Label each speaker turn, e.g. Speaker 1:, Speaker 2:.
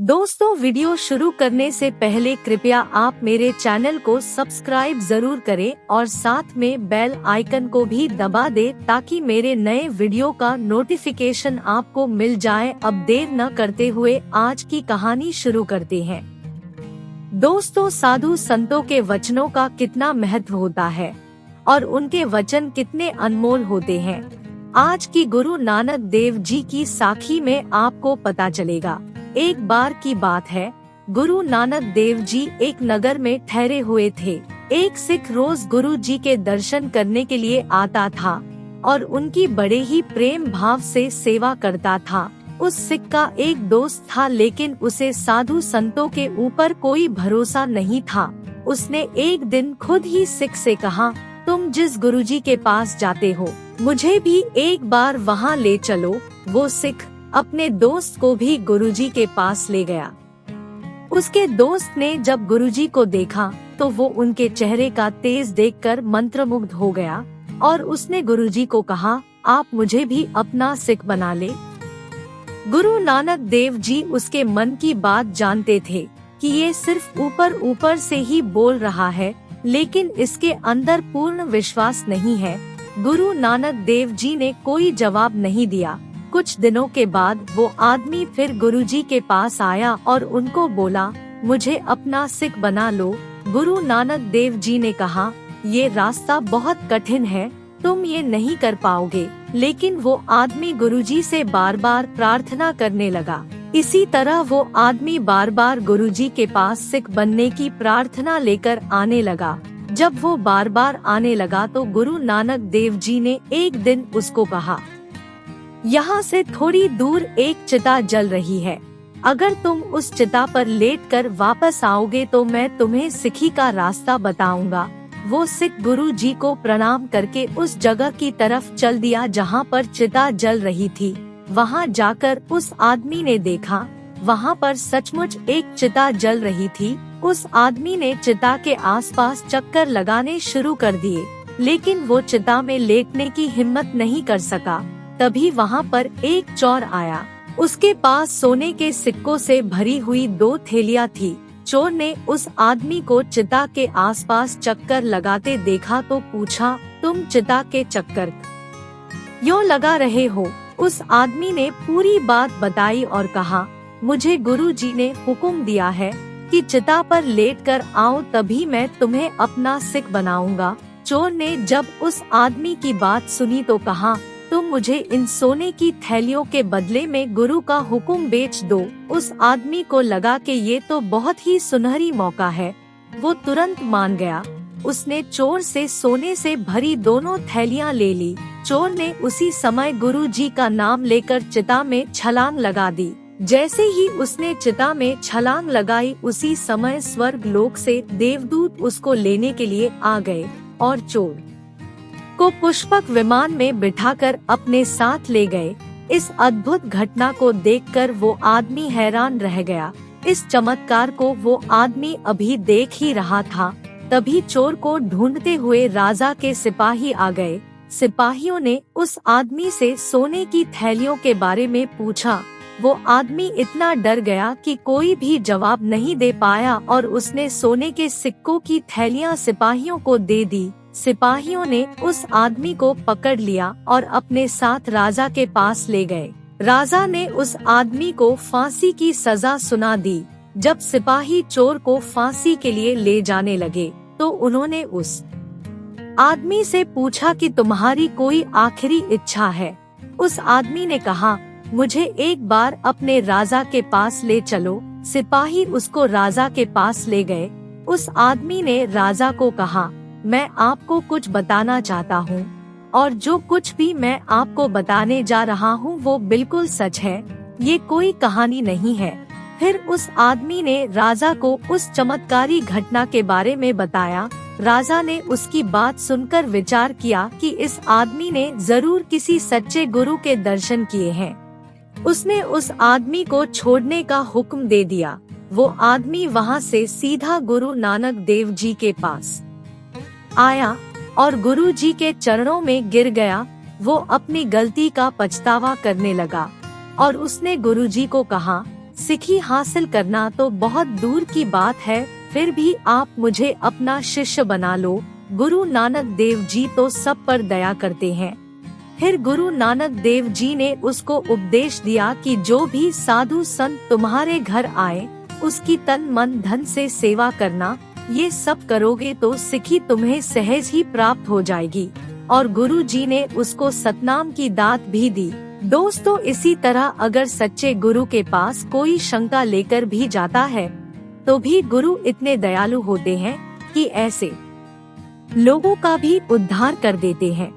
Speaker 1: दोस्तों, वीडियो शुरू करने से पहले कृपया आप मेरे चैनल को सब्सक्राइब जरूर करें और साथ में बेल आइकन को भी दबा दें ताकि मेरे नए वीडियो का नोटिफिकेशन आपको मिल जाए। अब देर न करते हुए आज की कहानी शुरू करते हैं। दोस्तों, साधु संतों के वचनों का कितना महत्व होता है और उनके वचन कितने अनमोल होते हैं, आज की गुरु नानक देव जी की साखी में आपको पता चलेगा। एक बार की बात है, गुरु नानक देव जी एक नगर में ठहरे हुए थे। एक सिख रोज गुरु जी के दर्शन करने के लिए आता था और उनकी बड़े ही प्रेम भाव से सेवा करता था। उस सिख का एक दोस्त था, लेकिन उसे साधु संतों के ऊपर कोई भरोसा नहीं था। उसने एक दिन खुद ही सिख से कहा, तुम जिस गुरुजी के पास जाते हो, मुझे भी एक बार वहाँ ले चलो। वो सिख अपने दोस्त को भी गुरुजी के पास ले गया। उसके दोस्त ने जब गुरुजी को देखा तो वो उनके चेहरे का तेज देखकर मंत्रमुग्ध हो गया और उसने गुरुजी को कहा, आप मुझे भी अपना सिख बना ले। गुरु नानक देव जी उसके मन की बात जानते थे कि ये सिर्फ ऊपर ऊपर से ही बोल रहा है, लेकिन इसके अंदर पूर्ण विश्वास नहीं है। गुरु नानक देव जी ने कोई जवाब नहीं दिया। कुछ दिनों के बाद वो आदमी फिर गुरुजी के पास आया और उनको बोला, मुझे अपना सिख बना लो। गुरु नानक देव जी ने कहा, ये रास्ता बहुत कठिन है, तुम ये नहीं कर पाओगे। लेकिन वो आदमी गुरुजी से बार बार प्रार्थना करने लगा। इसी तरह वो आदमी बार बार गुरुजी के पास सिख बनने की प्रार्थना लेकर आने लगा। जब वो बार बार आने लगा तो गुरु नानक देव जी ने एक दिन उसको कहा, यहाँ से थोड़ी दूर एक चिता जल रही है, अगर तुम उस चिता पर लेटकर वापस आओगे तो मैं तुम्हें सिखी का रास्ता बताऊंगा। वो सिख गुरु जी को प्रणाम करके उस जगह की तरफ चल दिया जहाँ पर चिता जल रही थी। वहाँ जाकर उस आदमी ने देखा, वहाँ पर सचमुच एक चिता जल रही थी। उस आदमी ने चिता के आसपास चक्कर लगाने शुरू कर दिए, लेकिन वो चिता में लेटने की हिम्मत नहीं कर सका। तभी वहाँ पर एक चोर आया। उसके पास सोने के सिक्कों से भरी हुई 2 थैलियाँ थी। चोर ने उस आदमी को चिता के आसपास चक्कर लगाते देखा तो पूछा, तुम चिता के चक्कर क्यों लगा रहे हो? उस आदमी ने पूरी बात बताई और कहा, मुझे गुरु जी ने हुक्म दिया है कि चिता पर लेटकर आओ, तभी मैं तुम्हें अपना सिख बनाऊंगा। चोर ने जब उस आदमी की बात सुनी तो कहा, तुम मुझे इन सोने की थैलियों के बदले में गुरु का हुक्म बेच दो। उस आदमी को लगा कि ये तो बहुत ही सुनहरी मौका है। वो तुरंत मान गया। उसने चोर से सोने से भरी दोनों थैलियां ले ली। चोर ने उसी समय गुरु जी का नाम लेकर चिता में छलांग लगा दी। जैसे ही उसने चिता में छलांग लगाई, उसी समय स्वर्ग लोक से देवदूत उसको लेने के लिए आ गए और चोर को पुष्पक विमान में बिठाकर अपने साथ ले गए। इस अद्भुत घटना को देखकर वो आदमी हैरान रह गया। इस चमत्कार को वो आदमी अभी देख ही रहा था। तभी चोर को ढूंढते हुए राजा के सिपाही आ गए। सिपाहियों ने उस आदमी से सोने की थैलियों के बारे में पूछा। वो आदमी इतना डर गया कि कोई भी जवाब नहीं दे पाया और उसने सोने के सिक्कों की थैलियां सिपाहियों को दे दी। सिपाहियों ने उस आदमी को पकड़ लिया और अपने साथ राजा के पास ले गए। राजा ने उस आदमी को फांसी की सजा सुना दी। जब सिपाही चोर को फांसी के लिए ले जाने लगे तो उन्होंने उस आदमी से पूछा कि तुम्हारी कोई आखिरी इच्छा है? उस आदमी ने कहा, मुझे एक बार अपने राजा के पास ले चलो। सिपाही उसको राजा के पास ले गए। उस आदमी ने राजा को कहा, मैं आपको कुछ बताना चाहता हूँ और जो कुछ भी मैं आपको बताने जा रहा हूँ वो बिल्कुल सच है, ये कोई कहानी नहीं है। फिर उस आदमी ने राजा को उस चमत्कारी घटना के बारे में बताया। राजा ने उसकी बात सुनकर विचार किया कि इस आदमी ने जरूर किसी सच्चे गुरु के दर्शन किए हैं। उसने उस आदमी को छोड़ने का हुक्म दे दिया। वो आदमी वहाँ से सीधा गुरु नानक देव जी के पास आया और गुरु जी के चरणों में गिर गया। वो अपनी गलती का पछतावा करने लगा और उसने गुरु जी को कहा, सिखी हासिल करना तो बहुत दूर की बात है, फिर भी आप मुझे अपना शिष्य बना लो। गुरु नानक देव जी तो सब पर दया करते हैं। फिर गुरु नानक देव जी ने उसको उपदेश दिया कि जो भी साधु संत तुम्हारे घर आए, उसकी तन मन धन से सेवा करना। ये सब करोगे तो सिखी तुम्हें सहज ही प्राप्त हो जाएगी। और गुरु जी ने उसको सतनाम की दात भी दी। दोस्तों, इसी तरह अगर सच्चे गुरु के पास कोई शंका लेकर भी जाता है, तो भी गुरु इतने दयालु होते हैं कि ऐसे लोगों का भी उद्धार कर देते हैं।